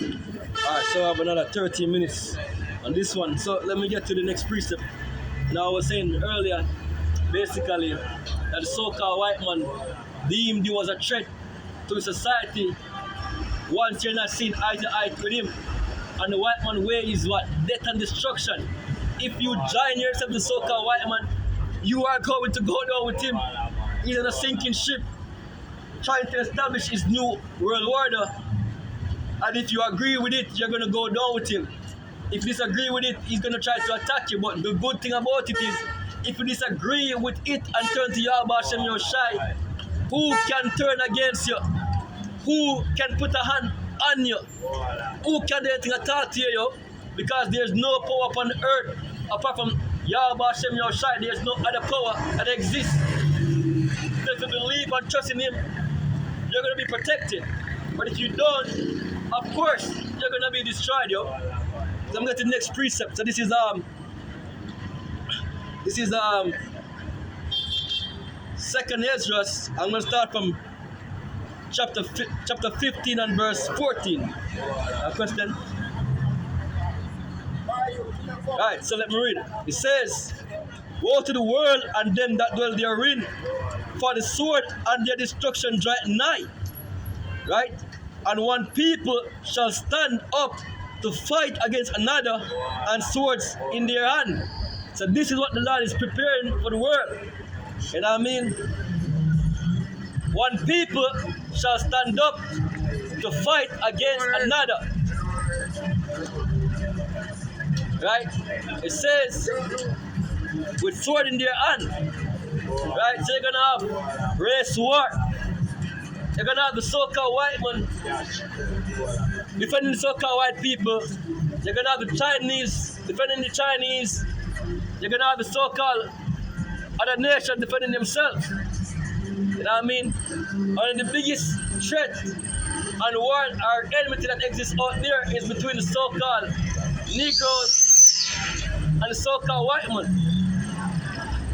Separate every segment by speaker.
Speaker 1: Alright, so I have another 13 minutes on this one. So let me get to the next precept. Now I was saying earlier, basically, that the so-called white man deemed you as a threat to society once you're not seen eye to eye with him. And the white man way is what? Death and destruction. If you join yourself the so-called white man, you are going to go down with him. He's on a sinking ship, trying to establish his new world order. And if you agree with it, you're going to go down with him. If you disagree with it, he's going to try to attack you. But the good thing about it is, if you disagree with it and turn to Yahweh Hashem Yoshai, who can turn against you? Who can put a hand on you? Who can do anything at all to you? Because there's no power upon the earth apart from Yahweh Hashem Yoshai. There's no other power that exists. So if you believe and trust in him, you're going to be protected. But if you don't, of course, you're going to be destroyed, yo. So I'm going to the next precept. So this is Second Ezra. I'm going to start from chapter 15 and verse 14. A question? Alright, so let me read it. It says, "Woe to the world and them that dwell therein, for the sword and their destruction draweth nigh." Right? "And one people shall stand up to fight against another, and swords in their hand." So this is what the Lord is preparing for the world. You know what I mean? One people shall stand up to fight against another. Right? It says, with sword in their hand. Right? So you're going to have race war. You're going to have the so-called white man defending the so-called white people. You're going to have the Chinese defending the Chinese. You're going to have the so-called other nation defending themselves. You know what I mean? One of the biggest threat and war or enmity that exists out there is between the so-called Negroes and the so-called white man.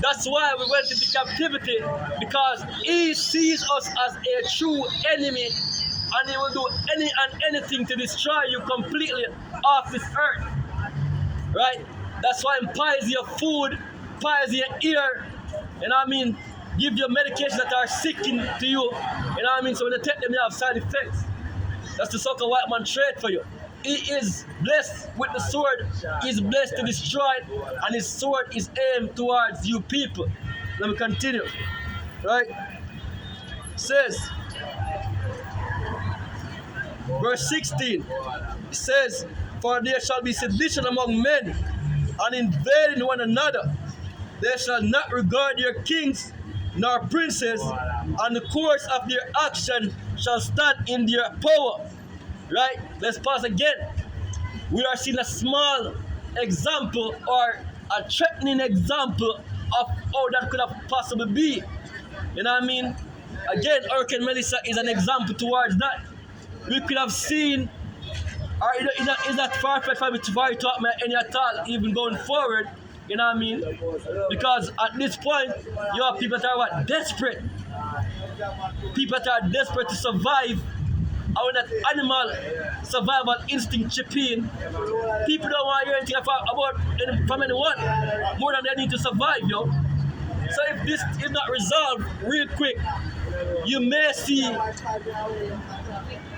Speaker 1: That's why we went into captivity, because he sees us as a true enemy, and he will do any and anything to destroy you completely off this earth. Right? That's why he pies your food, pies your ear, you know what I mean? Give you medications that are sickening to you, you know what I mean? So when they take them, you have side effects. That's the so-called white man trait for you. He is blessed with the sword. He's blessed to destroy it, and his sword is aimed towards you people. Let me continue. Right? It says, verse 16. It says, "For there shall be sedition among men, and invading one another. They shall not regard your kings nor princes, and the course of their action shall stand in their power." Right? Let's pause again. We are seeing a small example, or a threatening example of how that could have possibly be. You know what I mean? Again, Hurricane Melissa is an example towards that. We could have seen, or is that far-fetched for me to talk about any at all, even going forward. You know what I mean? Because at this point, you have people that are what? Desperate. People that are desperate to survive. And when that animal survival instinct chip in, people don't want to hear anything from anyone more than they need to survive, yo. So if this is not resolved real quick, you may see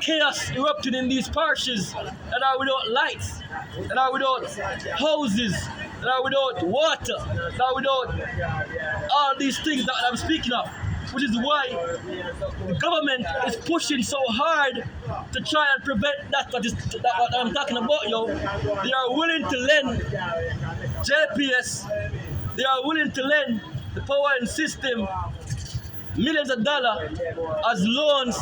Speaker 1: chaos erupting in these parishes that are without lights, that are without houses, that are without water, that are without all these things that I'm speaking of. Which is why the government is pushing so hard to try and prevent that what I'm talking about, yo. They are willing to lend JPS, they are willing to lend the power and system millions of dollars as loans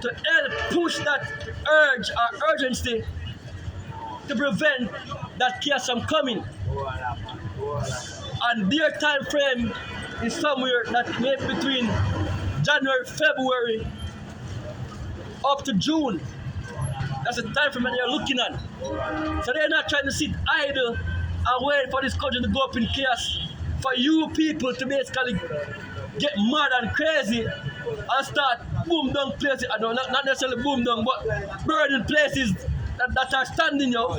Speaker 1: to help push that urge or urgency to prevent that chaos from coming. And their time frame is somewhere that may be between January, February up to June. That's the time frame that they're looking at. So they're not trying to sit idle and wait for this country to go up in chaos, for you people to basically get mad and crazy and start boom down places. I know not necessarily boom down, but burning places that are standing, yo.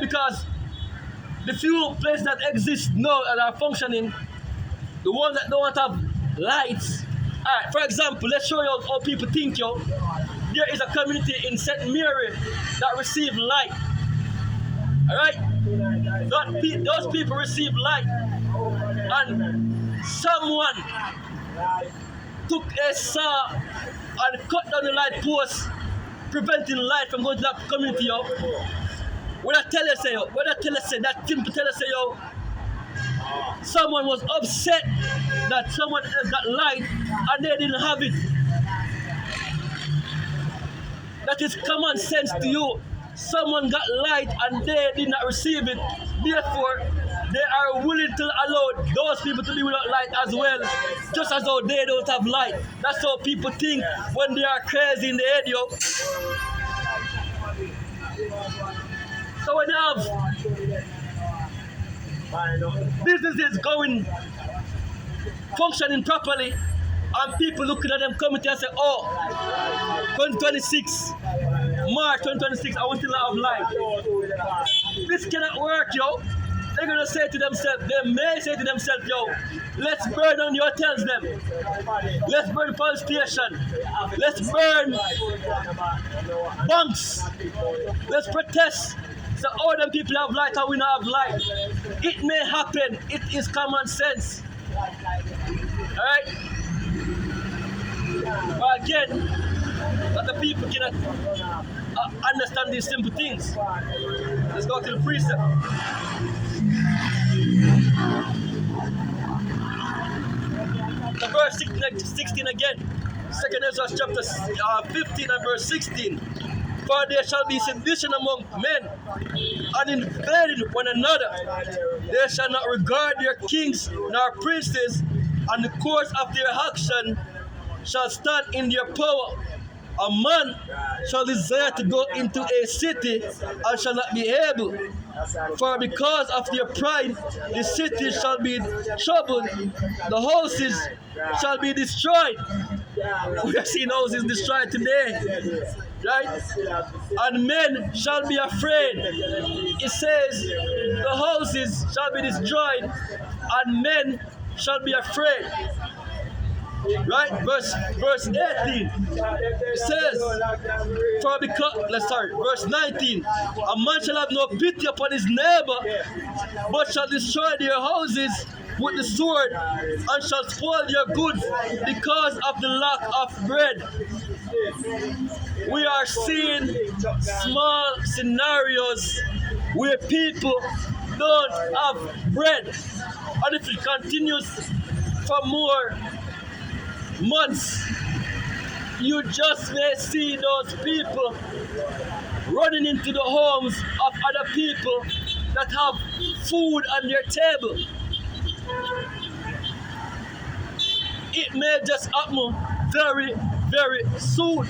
Speaker 1: Because the few places that exist now and are functioning, the ones that don't have lights. Alright, for example, let's show you how people think, yo. There is a community in St. Mary that receive light. Alright? Those people receive light. And someone took a saw and cut down the light post, preventing light from going to that community, yo. When I tell you, say, yo, that simple tell you, say, yo, someone was upset that someone else got light and they didn't have it. That is common sense to you. Someone got light and they did not receive it. Therefore, they are willing to allow those people to be without light as well, just as though they don't have light. That's how people think when they are crazy in the head, yo. So when you have businesses functioning properly, and people looking at them coming and say, oh, 2026, March 2026, I want to have light. This cannot work, yo. They're gonna say to themselves, they may say to themselves, yo, let's burn on your hotels them. Let's burn police station. Let's burn banks. Let's protest. So all them people have light and we not have light. It may happen. It is common sense. Alright? But again, that the people cannot understand these simple things. Let's go to the precept. The verse 16 again. 2nd Ezra chapter 15 and verse 16. For there shall be sedition among men, and invading one another. They shall not regard their kings nor princes, and the course of their action shall stand in their power. A man shall desire to go into a city and shall not be able. For because of their pride, the city shall be troubled, the houses shall be destroyed. We are seeing houses destroyed today, right? And men shall be afraid. It says, the houses shall be destroyed, and men shall be afraid. Right? Verse 18. It says, verse 19. A man shall have no pity upon his neighbor, but shall destroy their houses with the sword, and shall spoil their goods because of the lack of bread. We are seeing small scenarios where people don't have bread. And if it continues for more months, you just may see those people running into the homes of other people that have food on their table. It may just happen very, very soon,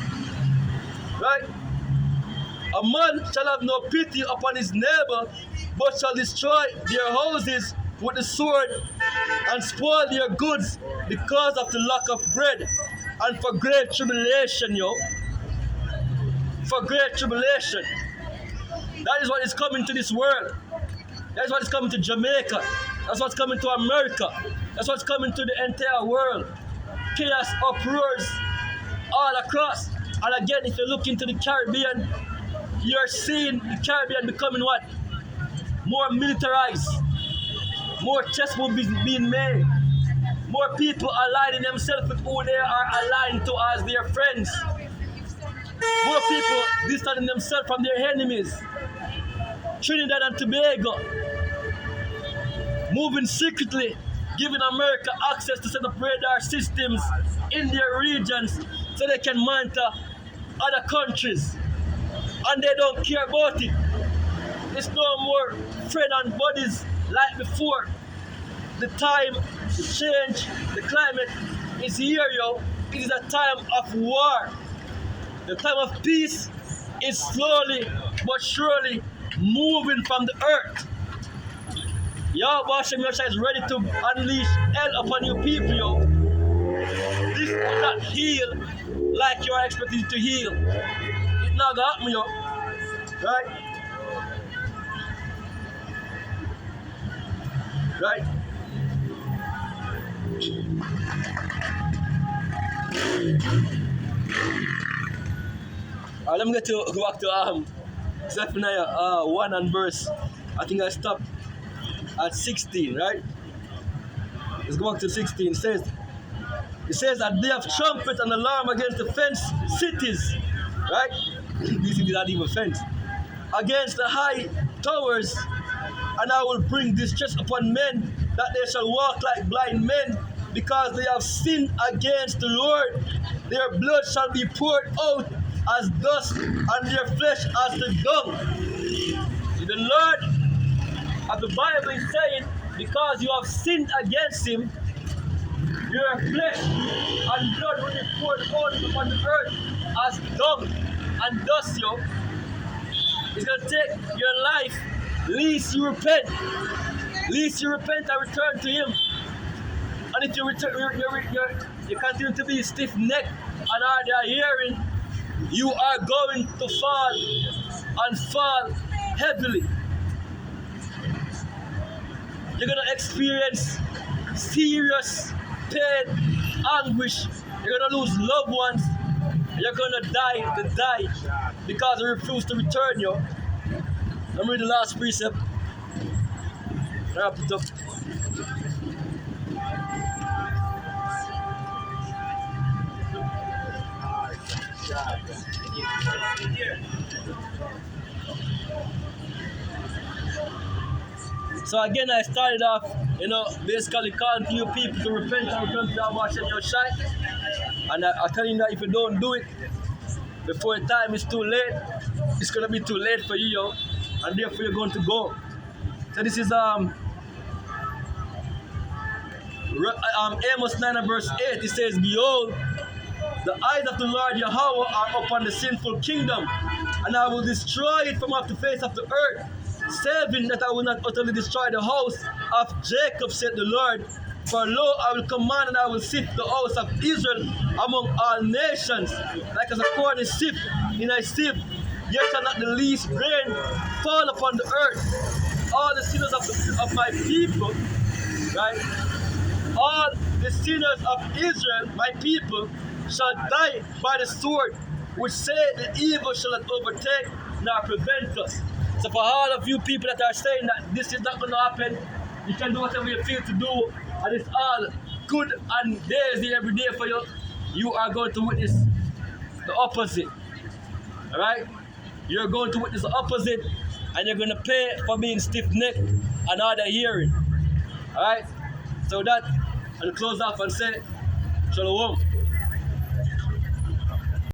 Speaker 1: right? A man shall have no pity upon his neighbor, but shall destroy their houses with the sword and spoil their goods because of the lack of bread and for great tribulation, yo. For great tribulation. That is what is coming to this world. That is what is coming to Jamaica. That's what's coming to America. That's what's coming to the entire world. Chaos, uproars all across. And again, if you look into the Caribbean, you're seeing the Caribbean becoming what? More militarized. More chess moves being made. More people aligning themselves with who they are aligned to as their friends. More people distancing themselves from their enemies. Trinidad and Tobago moving secretly, giving America access to set up radar systems in their regions so they can monitor other countries. And they don't care about it. It's no more friend and buddies like before. The time to change the climate is here, yo. It is a time of war. The time of peace is slowly but surely moving from the earth. Yahweh Hashem is ready to unleash hell upon you people, yo. This will not heal like you are expected to heal. It's not gonna happen, yo. Right? Right? Let me go back to Zephaniah 1 and verse. I think I stopped at 16, right? Let's go back to 16. It says that they have trumpet and alarm against the fenced cities, right? These cities are not even fenced. Against the high towers, and I will bring distress upon men, that they shall walk like blind men, because they have sinned against the Lord. Their blood shall be poured out as dust, and their flesh as the dung. The Lord of the Bible is saying, because you have sinned against him, your flesh and blood will be poured out upon the earth as dung and dust, yo. It's going to take your life, least you repent. Least you repent and return to him. And if you return, you continue to be stiff-necked and hard of hearing, you are going to fall and fall heavily. You're going to experience serious pain, anguish. You're going to lose loved ones. You're going to die because you refuse to return, yo. Let me read the last precept. Wrap it up. So again, I started off, basically calling to you people to repent and return to Allah, Hashem Yoshai. And I'm telling you that if you don't do it before the time is too late, it's gonna be too late for you, yo, and therefore you're going to go. So this is Amos 9 and verse 8. It says, "Behold, the eyes of the Lord Yahweh are upon the sinful kingdom, and I will destroy it from off the face of the earth, saving that I will not utterly destroy the house of Jacob, said the Lord. For lo, I will command and I will sift the house of Israel among all nations, like as a corn is sift in a sieve, yet shall not the least rain fall upon the earth. All the sinners of my people," right? "All the sinners of Israel, my people, shall die by the sword, which say the evil shall not overtake nor prevent us." So for all of you people that are saying that this is not going to happen, you can do whatever you feel to do, and it's all good and daisy every day for you, you are going to witness the opposite. Alright? You're going to witness the opposite, and you're going to pay for being stiff-necked and hard of hearing. Alright? So that, I'll close off and say, Shalom.